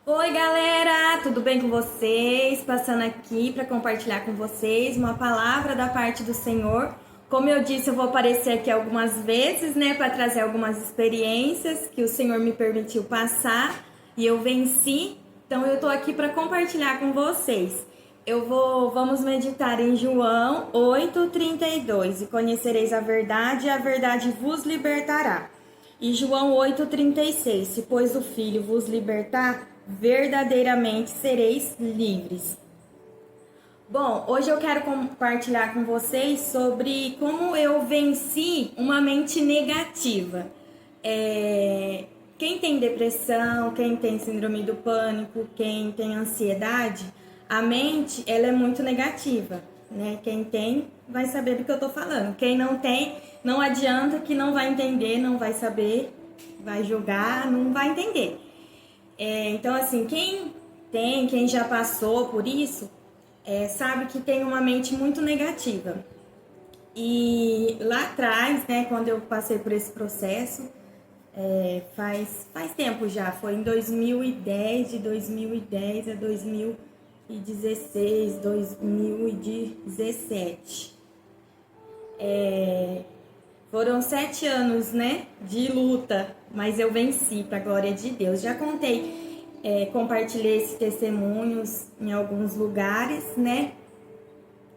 Oi, galera, tudo bem com vocês? Passando aqui para compartilhar com vocês uma palavra da parte do Senhor. Como eu disse, eu vou aparecer aqui algumas vezes, né, para trazer algumas experiências que o Senhor me permitiu passar e eu venci. Então eu tô aqui para compartilhar com vocês. Vamos meditar em João 8:32. E conhecereis a verdade, e a verdade vos libertará. E João 8:36, se pois o Filho vos libertar, verdadeiramente sereis livres. Bom, hoje eu quero compartilhar com vocês sobre como eu venci uma mente negativa. Quem tem depressão, quem tem síndrome do pânico, quem tem ansiedade, a mente ela é muito negativa, né? Quem tem vai saber do que eu tô falando. Quem não tem, não adianta, que não vai entender, não vai saber, vai julgar, não vai entender. Então, assim, quem já passou por isso, sabe que tem uma mente muito negativa. E lá atrás, né, quando eu passei por esse processo, faz tempo já, foi em 2010, de 2010 a 2016, 2017. Foram 7 anos, né, de luta, mas eu venci, para a glória de Deus. Já contei, compartilhei esses testemunhos em alguns lugares, né,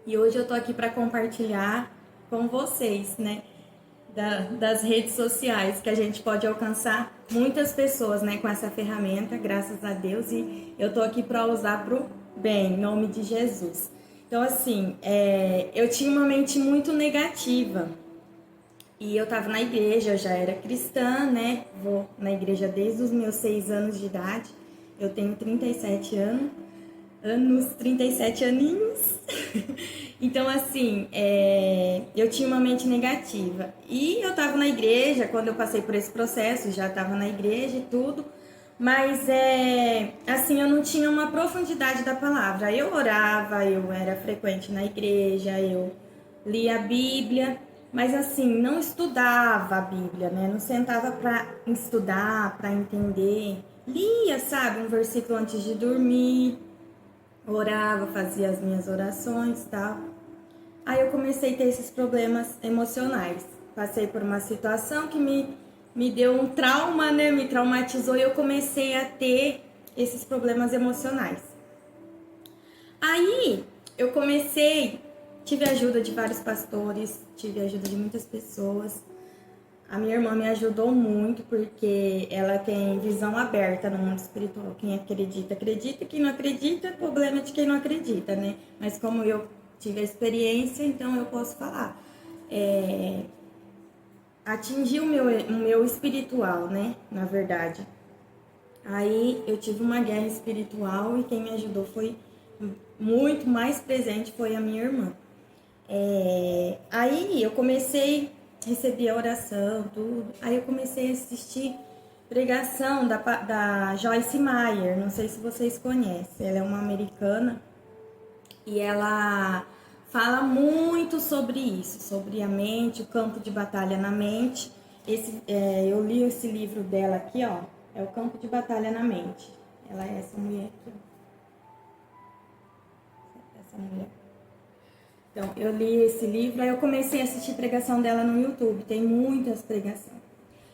e hoje eu tô aqui para compartilhar com vocês, né, das redes sociais, que a gente pode alcançar muitas pessoas, né, com essa ferramenta, graças a Deus, e eu tô aqui para usar pro bem, em nome de Jesus. Então, assim, eu tinha uma mente muito negativa. E eu tava na igreja, eu já era cristã, né? Vou na igreja desde os meus 6 anos de idade. Eu tenho 37 anos, 37 aninhos. Então, assim, eu tinha uma mente negativa. E eu tava na igreja, quando eu passei por esse processo, já tava na igreja e tudo. Mas, assim, eu não tinha uma profundidade da palavra. Eu orava, eu era frequente na igreja, eu lia a Bíblia. Mas assim, não estudava a Bíblia, né? Não sentava para estudar, para entender. Lia, sabe, um versículo antes de dormir, orava, fazia as minhas orações e tal. Aí eu comecei a ter esses problemas emocionais. Passei por uma situação que me deu um trauma, né? Me traumatizou e eu comecei a ter esses problemas emocionais. Aí eu tive ajuda de vários pastores, tive ajuda de muitas pessoas. A minha irmã me ajudou muito porque ela tem visão aberta no mundo espiritual. Quem acredita, acredita. Quem não acredita, problema de quem não acredita, né? Mas como eu tive a experiência, então eu posso falar. Atingiu o meu espiritual, né? Na verdade. Aí eu tive uma guerra espiritual e quem me ajudou foi muito mais presente, foi a minha irmã. Aí eu comecei a receber a oração, tudo. Aí eu comecei a assistir pregação da Joyce Meyer. Não sei se vocês conhecem. Ela é uma americana e ela fala muito sobre isso, sobre a mente, o campo de batalha na mente. Eu li esse livro dela aqui, ó. É o Campo de Batalha na Mente. Ela é essa mulher aqui. Essa mulher. Então, eu li esse livro, aí eu comecei a assistir pregação dela no YouTube, tem muitas pregações.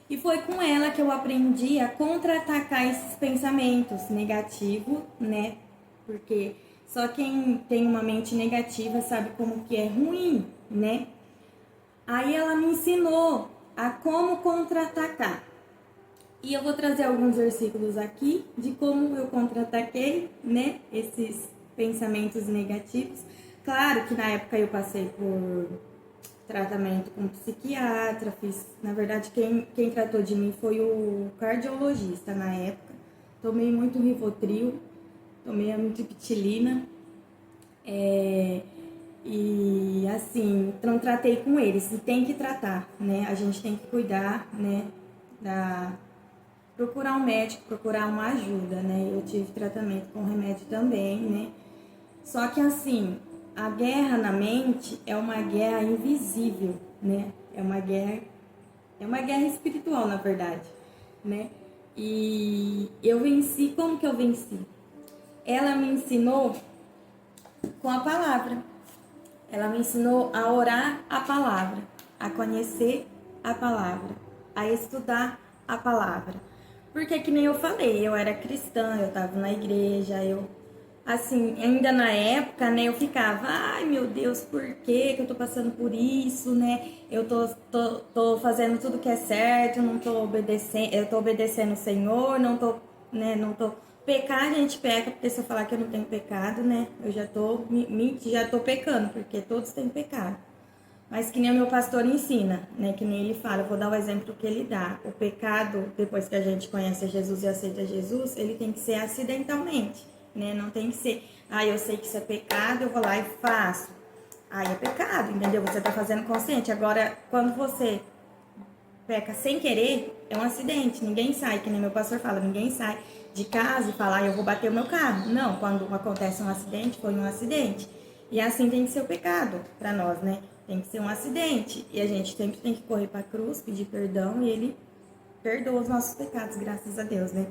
E foi com ela que eu aprendi a contra-atacar esses pensamentos negativos, né? Porque só quem tem uma mente negativa sabe como que é ruim, né? Aí ela me ensinou a como contra-atacar. E eu vou trazer alguns versículos aqui de como eu contra-ataquei, né? Esses pensamentos negativos. Claro que na época eu passei por tratamento com psiquiatra, na verdade, quem tratou de mim foi o cardiologista na época. Tomei muito Rivotril, tomei amitriptilina, e assim, então tratei com eles. E tem que tratar, né? A gente tem que cuidar, né? Procurar um médico, procurar uma ajuda, né? Eu tive tratamento com remédio também, né? Só que assim, a guerra na mente é uma guerra invisível, né? É uma guerra espiritual, na verdade, né? E eu venci, como que eu venci? Ela me ensinou com a palavra. Ela me ensinou a orar a palavra, a conhecer a palavra, a estudar a palavra. Porque que nem eu falei, eu era cristã, eu tava na igreja, assim, ainda na época, né, eu ficava, ai meu Deus, por que eu tô passando por isso, né? Eu tô fazendo tudo que é certo, eu não tô obedecendo, eu tô obedecendo o Senhor, não tô, né, não tô. Pecar a gente peca, porque se eu falar que eu não tenho pecado, né, eu já tô pecando, porque todos têm pecado. Mas que nem o meu pastor ensina, né? Que nem ele fala, eu vou dar o exemplo que ele dá. O pecado, depois que a gente conhece Jesus e aceita Jesus, ele tem que ser acidentalmente, né? Não tem que ser, eu sei que isso é pecado, eu vou lá e faço. Aí é pecado, entendeu? Você tá fazendo consciente. Agora, quando você peca sem querer, é um acidente. Ninguém sai, que nem meu pastor fala, ninguém sai de casa e fala, eu vou bater o meu carro. Não, quando acontece um acidente, foi um acidente. E assim tem que ser o pecado para nós, né? Tem que ser um acidente. E a gente sempre tem que correr para a cruz, pedir perdão, e ele perdoa os nossos pecados, graças a Deus, né?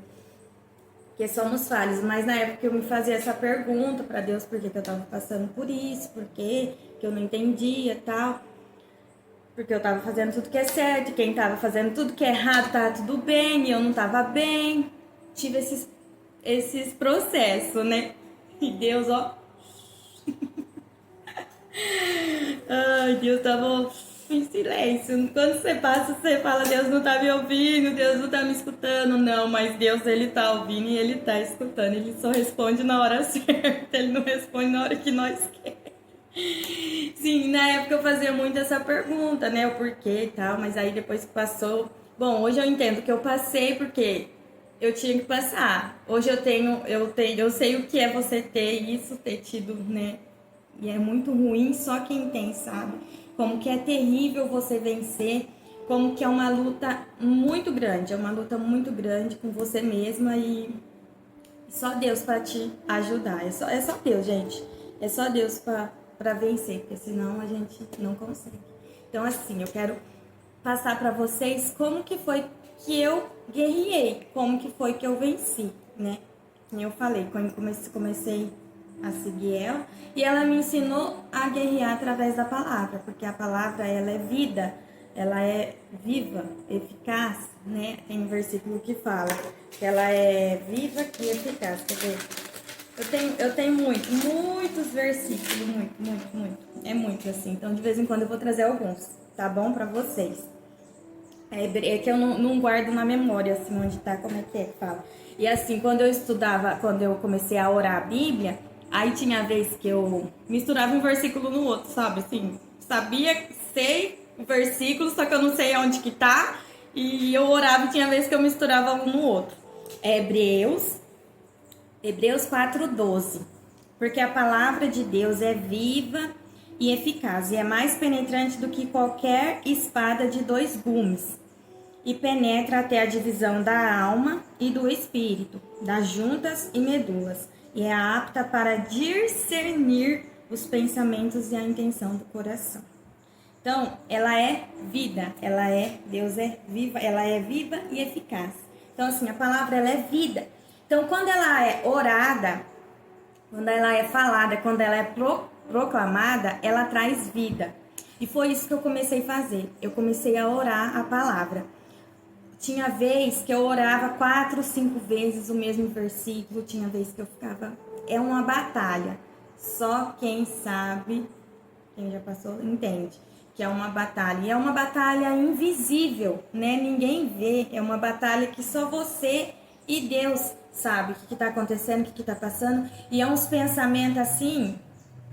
Porque somos falhos. Mas na época eu me fazia essa pergunta para Deus, por que eu tava passando por isso, por que eu não entendia e tal. Porque eu tava fazendo tudo que é certo, quem tava fazendo tudo que é errado tava tudo bem, e eu não tava bem. Tive esses processos, né? E Deus, ó. Ai, Deus tava em silêncio. Quando você passa, você fala, Deus não tá me ouvindo, Deus não tá me escutando. Não, mas Deus, ele tá ouvindo e ele tá escutando. Ele só responde na hora certa, ele não responde na hora que nós queremos. Sim, na época eu fazia muito essa pergunta, né? O porquê e tal, mas aí depois que passou. Bom, hoje eu entendo que eu passei porque eu tinha que passar. Hoje eu sei o que é você ter isso, ter tido, né? E é muito ruim, só quem tem, sabe? Como que é terrível você vencer, como que é uma luta muito grande, é uma luta muito grande com você mesma e só Deus para te ajudar. É só Deus, gente. É só Deus para vencer, porque senão a gente não consegue. Então, assim, eu quero passar para vocês como que foi que eu guerriei, como que foi que eu venci, né? Como eu falei, quando comecei a seguir ela, e ela me ensinou a guerrear através da palavra, porque a palavra, ela é vida, ela é viva, eficaz, né? Tem um versículo que fala que ela é viva e eficaz, quer ver? Eu tenho muitos versículos, muito. É muito assim, então de vez em quando eu vou trazer alguns, tá bom? Pra vocês. É que eu não guardo na memória, assim, onde tá, como é que fala. E assim, quando eu comecei a orar a Bíblia, aí tinha vez que eu misturava um versículo no outro, sabe? Assim, sei o versículo, só que eu não sei onde que tá. E eu orava e tinha vez que eu misturava um no outro. É Hebreus 4:12. Porque a palavra de Deus é viva e eficaz, e é mais penetrante do que qualquer espada de dois gumes, e penetra até a divisão da alma e do espírito, das juntas e medulas, e é apta para discernir os pensamentos e a intenção do coração. Então, ela é vida, Deus é viva, ela é viva e eficaz. Então, assim, a palavra, ela é vida. Então, quando ela é orada, quando ela é falada, quando ela é proclamada, ela traz vida. E foi isso que eu comecei a fazer. Eu comecei a orar a palavra. Tinha vez que eu orava 4, 5 vezes o mesmo versículo. Tinha vez que eu ficava... É uma batalha. Só quem sabe, quem já passou, entende. Que é uma batalha. E é uma batalha invisível, né? Ninguém vê. É uma batalha que só você e Deus sabe o que está acontecendo, o que está passando. E é uns pensamentos assim,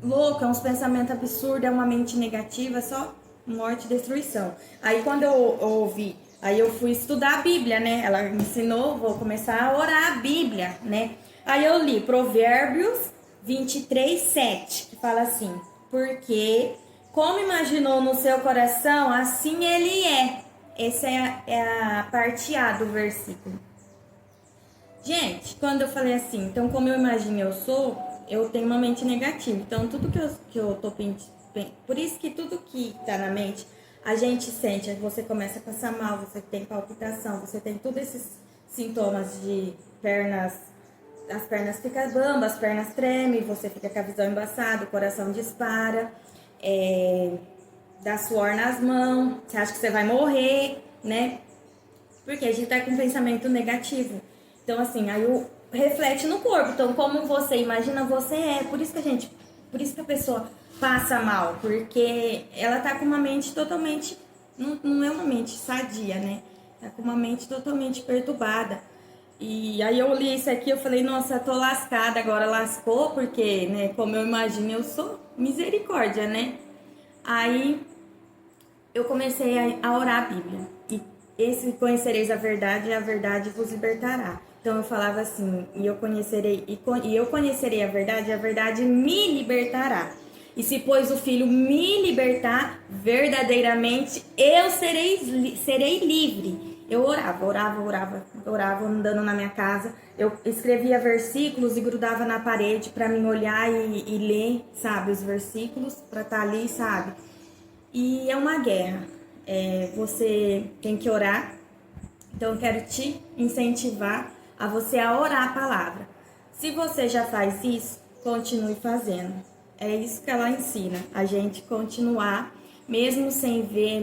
louco, é uns pensamentos absurdos, é uma mente negativa, só morte e destruição. Aí quando eu ouvi, aí eu fui estudar a Bíblia, né? Ela me ensinou, vou começar a orar a Bíblia, né? Aí eu li Provérbios 23:7, que fala assim: porque como imaginou no seu coração, assim ele é. Essa é a parte A do versículo. Gente, quando eu falei assim, então como eu imagino eu tenho uma mente negativa. Então tudo que eu tô pensando, por isso que tudo que tá na mente, a gente sente, você começa a passar mal, você tem palpitação, você tem todos esses sintomas de as pernas ficam bambas, as pernas tremem, você fica com a visão embaçada, o coração dispara, dá suor nas mãos, você acha que você vai morrer, né? Porque a gente tá com um pensamento negativo. Então, assim, aí reflete no corpo. Então, como você imagina, você é. Por isso que a pessoa passa mal, porque ela tá com uma mente totalmente, não é uma mente sadia, né? Tá com uma mente totalmente perturbada. E aí eu li isso aqui, eu falei, nossa, tô lascada agora, lascou, porque, né, como eu imagino, eu sou misericórdia, né? Aí eu comecei a orar a Bíblia. E esse conhecereis a verdade, e a verdade vos libertará. Então eu falava assim, e eu conhecerei a verdade, e a verdade me libertará. E se pois o Filho me libertar, verdadeiramente eu serei livre. Eu orava, andando na minha casa. Eu escrevia versículos e grudava na parede para mim olhar e ler, sabe, os versículos, para estar ali, sabe? E é uma guerra. Você tem que orar. Então eu quero te incentivar a você a orar a palavra. Se você já faz isso, continue fazendo. É isso que ela ensina, a gente continuar, mesmo sem ver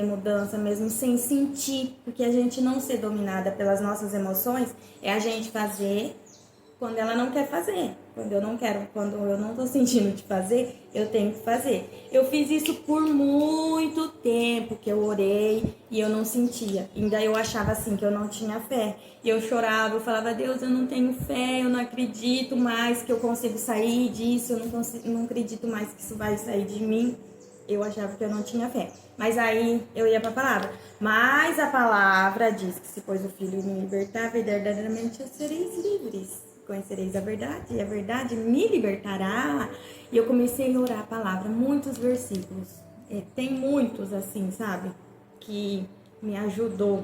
mudança, mesmo sem sentir, porque a gente não ser dominada pelas nossas emoções, é a gente fazer quando ela não quer fazer. Quando eu não tô sentindo de fazer, eu tenho que fazer. Eu fiz isso por muito tempo, que eu orei e eu não sentia. Ainda eu achava assim, que eu não tinha fé. E eu chorava, eu falava, Deus, eu não tenho fé, eu não acredito mais que eu consigo sair disso, eu não acredito mais que isso vai sair de mim. Eu achava que eu não tinha fé. Mas aí eu ia pra palavra. Mas a palavra diz que se pois o Filho me libertar, verdadeiramente sereis livres. Conhecereis a verdade, e a verdade me libertará. E eu comecei a orar a palavra, muitos versículos. Tem muitos assim, sabe? Que me ajudou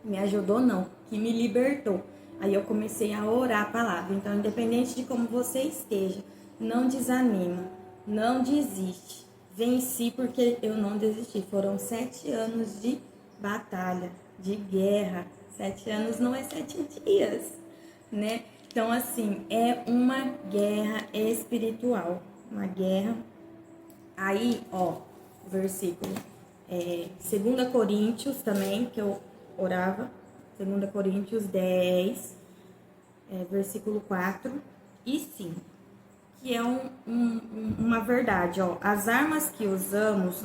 não, que me libertou. Aí eu comecei a orar a palavra. Então, independente de como você esteja, não desanima, não desiste. Venci porque eu não desisti. Foram 7 anos de batalha, de guerra. 7 anos não é 7 dias, né? Então, assim, é uma guerra espiritual. Uma guerra. Aí, ó, versículo. 2 Coríntios também, que eu orava. 2 Coríntios 10, versículo 4 e 5. Que é uma verdade, ó. As armas que usamos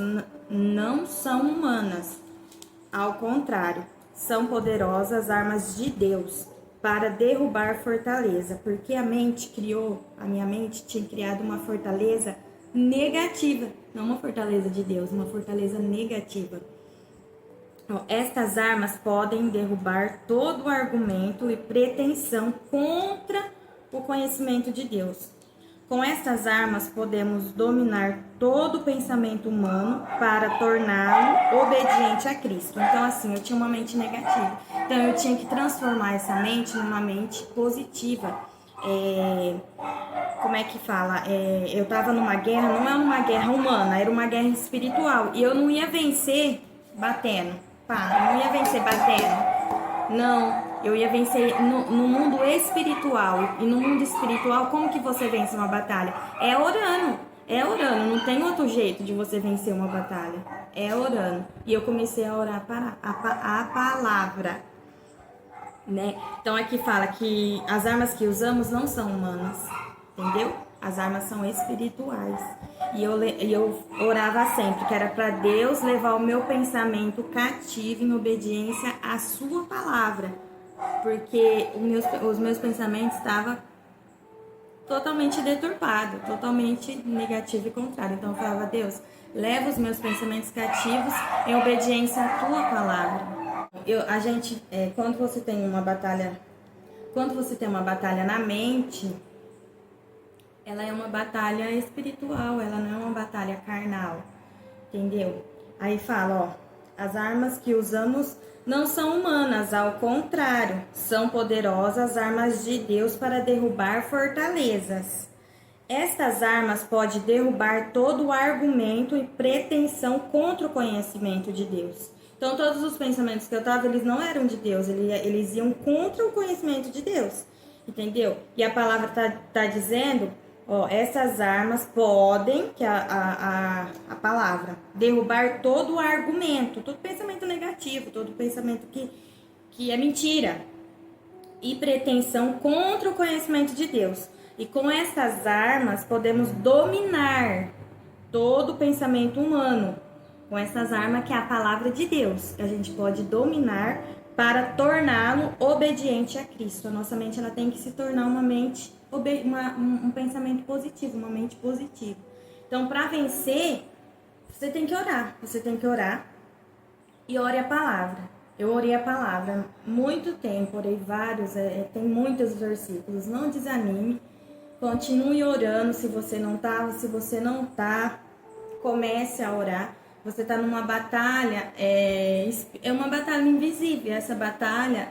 não são humanas. Ao contrário, são poderosas armas de Deus para derrubar fortaleza, porque a minha mente tinha criado uma fortaleza negativa, não uma fortaleza de Deus, uma fortaleza negativa. Estas armas podem derrubar todo argumento e pretensão contra o conhecimento de Deus. Com estas armas podemos dominar todo o pensamento humano para torná-lo obediente a Cristo. Então, assim, eu tinha uma mente negativa. Então, eu tinha que transformar essa mente numa mente positiva. Como é que fala? Eu estava numa guerra, não é uma guerra humana, era uma guerra espiritual. E eu não ia vencer batendo. Pá, não ia vencer batendo. Não, eu ia vencer no mundo espiritual. E no mundo espiritual, como que você vence uma batalha? É orando, não tem outro jeito de você vencer uma batalha. É orando. E eu comecei a orar para a palavra, né? Então aqui fala que as armas que usamos não são humanas, entendeu? As armas são espirituais. E eu orava sempre, que era para Deus levar o meu pensamento cativo em obediência à sua palavra. Porque os meus pensamentos estavam totalmente deturpados, totalmente negativo e contrário. Então eu falava, Deus, leva os meus pensamentos cativos em obediência à tua palavra. Quando você tem uma batalha na mente, ela é uma batalha espiritual, ela não é uma batalha carnal, entendeu? Aí fala, ó, as armas que usamos não são humanas, ao contrário, são poderosas armas de Deus para derrubar fortalezas. Estas armas podem derrubar todo o argumento e pretensão contra o conhecimento de Deus. Então, todos os pensamentos que eu tava, eles não eram de Deus, eles iam contra o conhecimento de Deus, entendeu? E a palavra tá dizendo, ó, essas armas podem, que a palavra, derrubar todo o argumento, todo pensamento negativo, todo pensamento que é mentira e pretensão contra o conhecimento de Deus. E com essas armas podemos dominar todo o pensamento humano. Com essas armas que é a palavra de Deus, que a gente pode dominar para torná-lo obediente a Cristo. A nossa mente ela tem que se tornar uma mente, um pensamento positivo, uma mente positiva. Então, para vencer, você tem que orar. Você tem que orar e ore a palavra. Eu orei a palavra muito tempo, orei vários, tem muitos versículos. Não desanime, continue orando se você não tá, comece a orar. Você está numa batalha, é uma batalha invisível. Essa batalha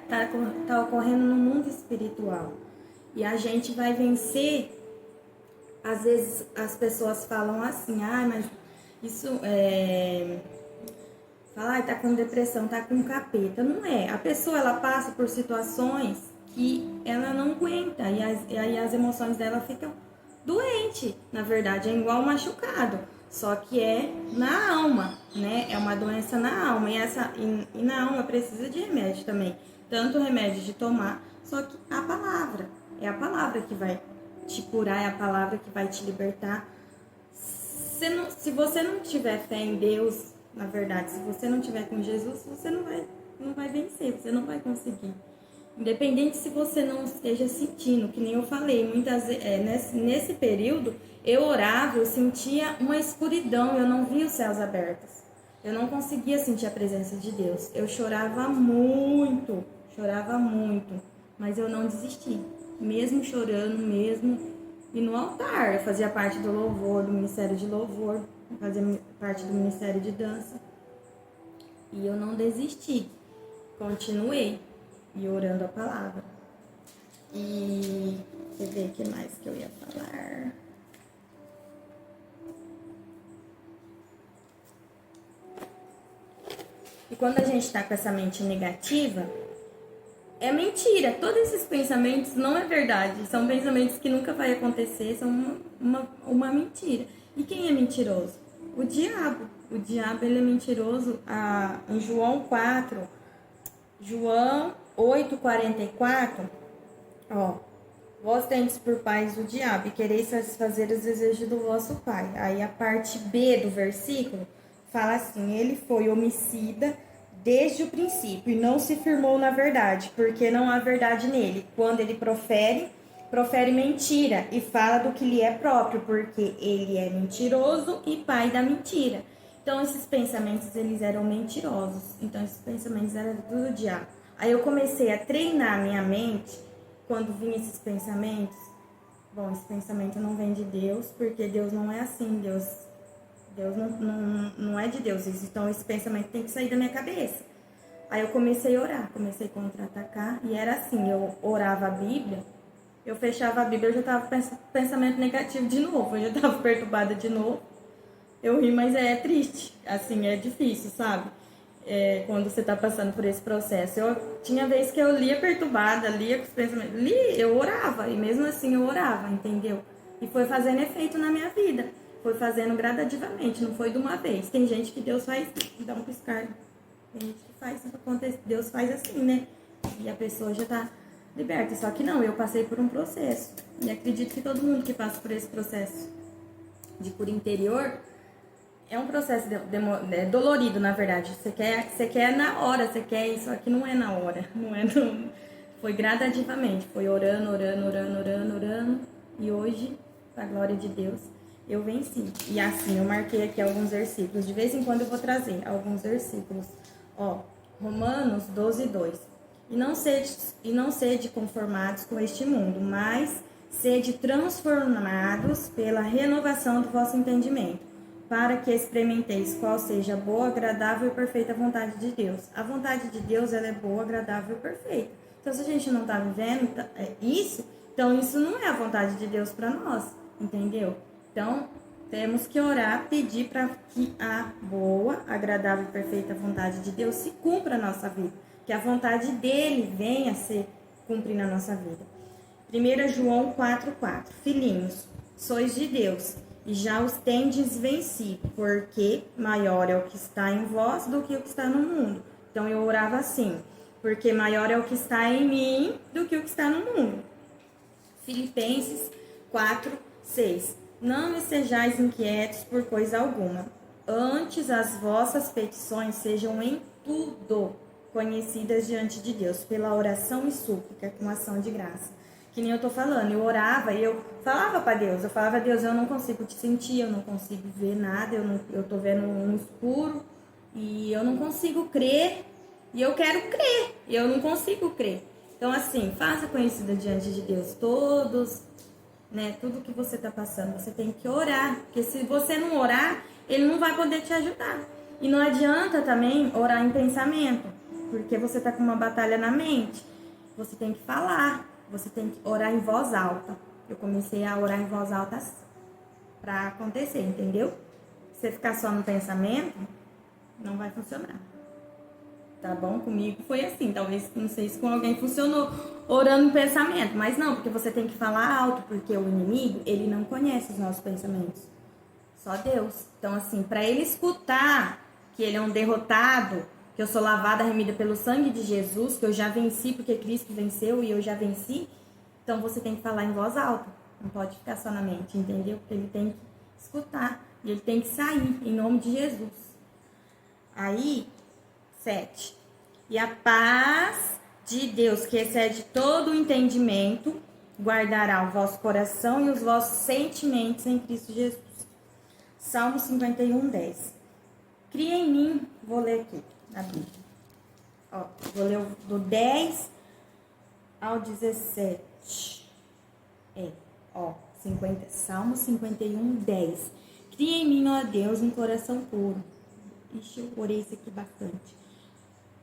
tá ocorrendo no mundo espiritual. E a gente vai vencer. Às vezes as pessoas falam assim, mas isso fala, tá com depressão, tá com capeta. Não é. A pessoa ela passa por situações que ela não aguenta e aí as emoções dela ficam doentes. Na verdade, é igual machucado. Só que é na alma, né? É uma doença na alma. E na alma precisa de remédio também. Tanto remédio de tomar, só que a palavra. É a palavra que vai te curar, é a palavra que vai te libertar. Se você não tiver fé em Deus, na verdade, se você não tiver com Jesus, você não vai vencer, você não vai conseguir. Independente se você não esteja sentindo, que nem eu falei, muitas vezes, nesse período, eu orava, eu sentia uma escuridão, eu não via os céus abertos. Eu não conseguia sentir a presença de Deus. Eu chorava muito, mas eu não desisti. Mesmo chorando, mesmo. E no altar, eu fazia parte do louvor, do ministério de louvor, fazia parte do ministério de dança. E eu não desisti. Continuei. E orando a palavra. E deixa eu ver o que mais que eu ia falar. E quando a gente tá com essa mente negativa, é mentira. Todos esses pensamentos não é verdade. São pensamentos que nunca vai acontecer, são uma mentira. E quem é mentiroso? O diabo. O diabo, ele é mentiroso. Em João 8:44, ó, vós tendes por pais o diabo e quereis satisfazer os desejos do vosso pai. Aí a parte B do versículo fala assim, ele foi homicida desde o princípio e não se firmou na verdade, porque não há verdade nele. Quando ele profere mentira e fala do que lhe é próprio, porque ele é mentiroso e pai da mentira. Então, esses pensamentos, eles eram mentirosos. Então, esses pensamentos eram do diabo. Aí eu comecei a treinar a minha mente, quando vinha esses pensamentos. Bom, esse pensamento não vem de Deus, porque Deus não é assim. Deus não é de Deus. Então, esse pensamento tem que sair da minha cabeça. Aí eu comecei a orar, comecei a contra-atacar. E era assim, eu orava a Bíblia, eu fechava a Bíblia, eu já estava com pensamento negativo de novo. Eu já estava perturbada de novo. Eu ri, mas é triste, assim, é difícil, sabe? Quando você tá passando por esse processo. Tinha vezes que eu lia perturbada, lia com os pensamentos, eu orava, e mesmo assim eu orava, entendeu? E foi fazendo efeito na minha vida, foi fazendo gradativamente, não foi de uma vez. Tem gente que Deus faz, dá um piscar, tem gente que faz isso acontecer, Deus faz assim, né? E a pessoa já tá liberta, só que não, eu passei por um processo, e acredito que todo mundo que passa por esse processo de cura interior, é um processo dolorido, na verdade. Você quer na hora, você quer isso aqui, não é na hora. Foi gradativamente, foi orando. E hoje, pra glória de Deus, eu venci. E assim, eu marquei aqui alguns versículos. De vez em quando eu vou trazer alguns versículos. Ó, Romanos 12:2. E não sede conformados com este mundo, mas sede transformados pela renovação do vosso entendimento, para que experimenteis qual seja a boa, agradável e perfeita vontade de Deus. A vontade de Deus, ela é boa, agradável e perfeita. Então, se a gente não está vivendo isso, então isso não é a vontade de Deus para nós, entendeu? Então, Temos que orar, pedir para que a boa, agradável e perfeita vontade de Deus se cumpra na nossa vida. Que a vontade dele venha a se cumprir na nossa vida. 1 João 4,4. Filhinhos, sois de Deus e já os tendes vencido, porque maior é o que está em vós do que o que está no mundo. Então eu orava assim, porque maior é o que está em mim do que o que está no mundo. Filipenses 4:6. Não estejais inquietos por coisa alguma, antes as vossas petições sejam em tudo conhecidas diante de Deus, pela oração e súplica, com ação de graça. Que nem eu tô falando, eu orava e eu falava para Deus, eu falava: Deus, eu não consigo te sentir, eu não consigo ver nada, eu tô vendo no escuro e eu não consigo crer, e eu quero crer, e eu não consigo crer. Então assim, faça conhecida diante de Deus todos, né, tudo que você tá passando, você tem que orar, porque se você não orar, ele não vai poder te ajudar. E não adianta também orar em pensamento, porque você tá com uma batalha na mente, você tem que falar. Você tem que orar em voz alta. Eu comecei a orar em voz alta para acontecer, entendeu? Se você ficar só no pensamento, não vai funcionar. Tá bom? Comigo foi assim. Talvez, não sei se com alguém funcionou orando em pensamento. Mas não, porque você tem que falar alto. Porque o inimigo, ele não conhece os nossos pensamentos. Só Deus. Então, assim, para ele escutar que ele é um derrotado, que eu sou lavada, remida pelo sangue de Jesus, que eu já venci porque Cristo venceu e eu já venci, então você tem que falar em voz alta, não pode ficar só na mente, entendeu? Porque ele tem que escutar e ele tem que sair, em nome de Jesus. Aí, 7. E a paz de Deus, que excede todo o entendimento, guardará o vosso coração e os vossos sentimentos em Cristo Jesus. Salmo 51:10. Cria em mim, vou ler aqui na Bíblia. Ó, vou ler do 10 ao 17. Salmo 51:10. Cria em mim, ó Deus, um coração puro. Ixi, eu orei isso aqui bastante.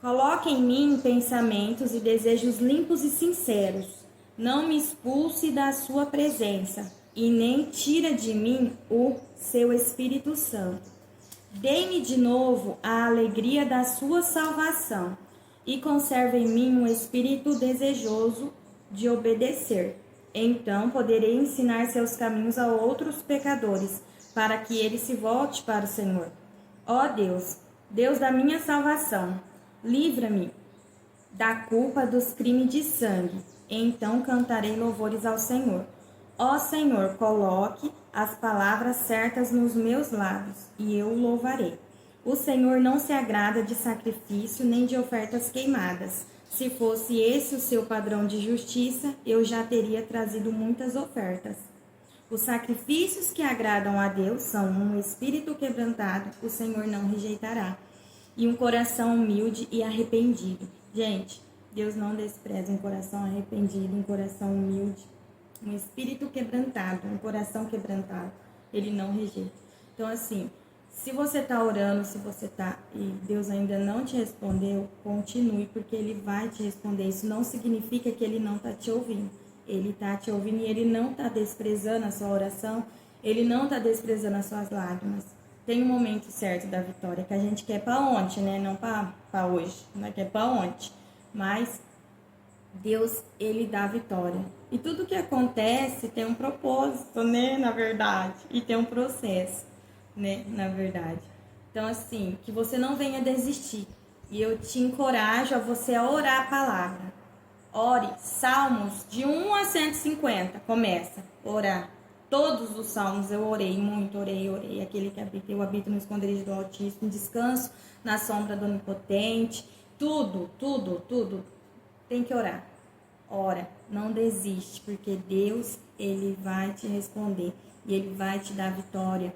Coloque em mim pensamentos e desejos limpos e sinceros. Não me expulse da sua presença e nem tira de mim o seu Espírito Santo. Dê-me de novo a alegria da sua salvação e conserve em mim um espírito desejoso de obedecer. Então poderei ensinar seus caminhos a outros pecadores, para que ele se volte para o Senhor. Ó Deus, Deus da minha salvação, livra-me da culpa dos crimes de sangue. Então cantarei louvores ao Senhor. Ó Senhor, coloque as palavras certas nos meus lábios, e eu o louvarei. O Senhor não se agrada de sacrifício, nem de ofertas queimadas. Se fosse esse o seu padrão de justiça, eu já teria trazido muitas ofertas. Os sacrifícios que agradam a Deus são um espírito quebrantado, o Senhor não rejeitará, e um coração humilde e arrependido. Gente, Deus não despreza um coração arrependido, um coração humilde. Um espírito quebrantado, um coração quebrantado, ele não rejeita. Então, assim, se você tá orando, e Deus ainda não te respondeu, continue, porque ele vai te responder. Isso não significa que ele não tá te ouvindo. Ele tá te ouvindo e ele não tá desprezando a sua oração, ele não tá desprezando as suas lágrimas. Tem um momento certo da vitória, que a gente quer para ontem, né? Não para hoje, não quer para ontem. Mas Deus, ele dá a vitória. E tudo que acontece tem um propósito, né, na verdade. E tem um processo, né, na verdade. Então, assim, que você não venha desistir. E eu te encorajo a você a orar a palavra. Ore, Salmos de 1 a 150, começa a orar. Todos os salmos eu orei muito, orei. Aquele que habita, eu habito no esconderijo do Altíssimo, descanso na sombra do Onipotente. Tudo. Tem que orar. Ora, não desiste, porque Deus, ele vai te responder e ele vai te dar a vitória.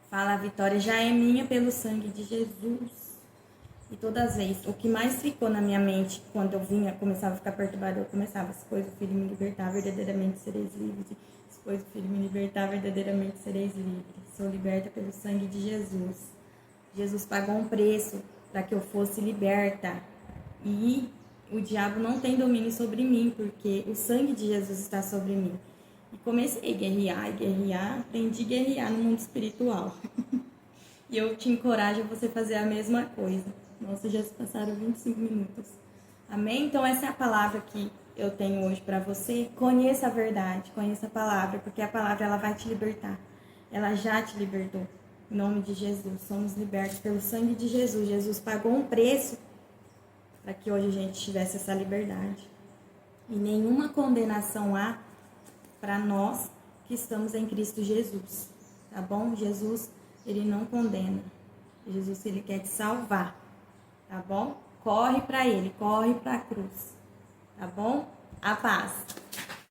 Fala, a vitória já é minha pelo sangue de Jesus. E todas as vezes, o que mais ficou na minha mente quando eu começava a ficar perturbada, eu começava: se pois o Filho me libertar, verdadeiramente sereis livres. Se pois o Filho me libertar, verdadeiramente sereis livres. Sou liberta pelo sangue de Jesus. Jesus pagou um preço para que eu fosse liberta. E o diabo não tem domínio sobre mim, porque o sangue de Jesus está sobre mim. E comecei a guerrear, aprendi a guerrear no mundo espiritual. E eu te encorajo a você fazer a mesma coisa. Nossa, já se passaram 25 minutos. Amém? Então essa é a palavra que eu tenho hoje para você. Conheça a verdade, conheça a palavra, porque a palavra ela vai te libertar. Ela já te libertou. Em nome de Jesus, somos libertos pelo sangue de Jesus. Jesus pagou um preço para que hoje a gente tivesse essa liberdade. E nenhuma condenação há para nós que estamos em Cristo Jesus. Tá bom? Jesus, ele não condena. Jesus, ele quer te salvar. Tá bom? Corre para ele, corre para a cruz. Tá bom? A paz.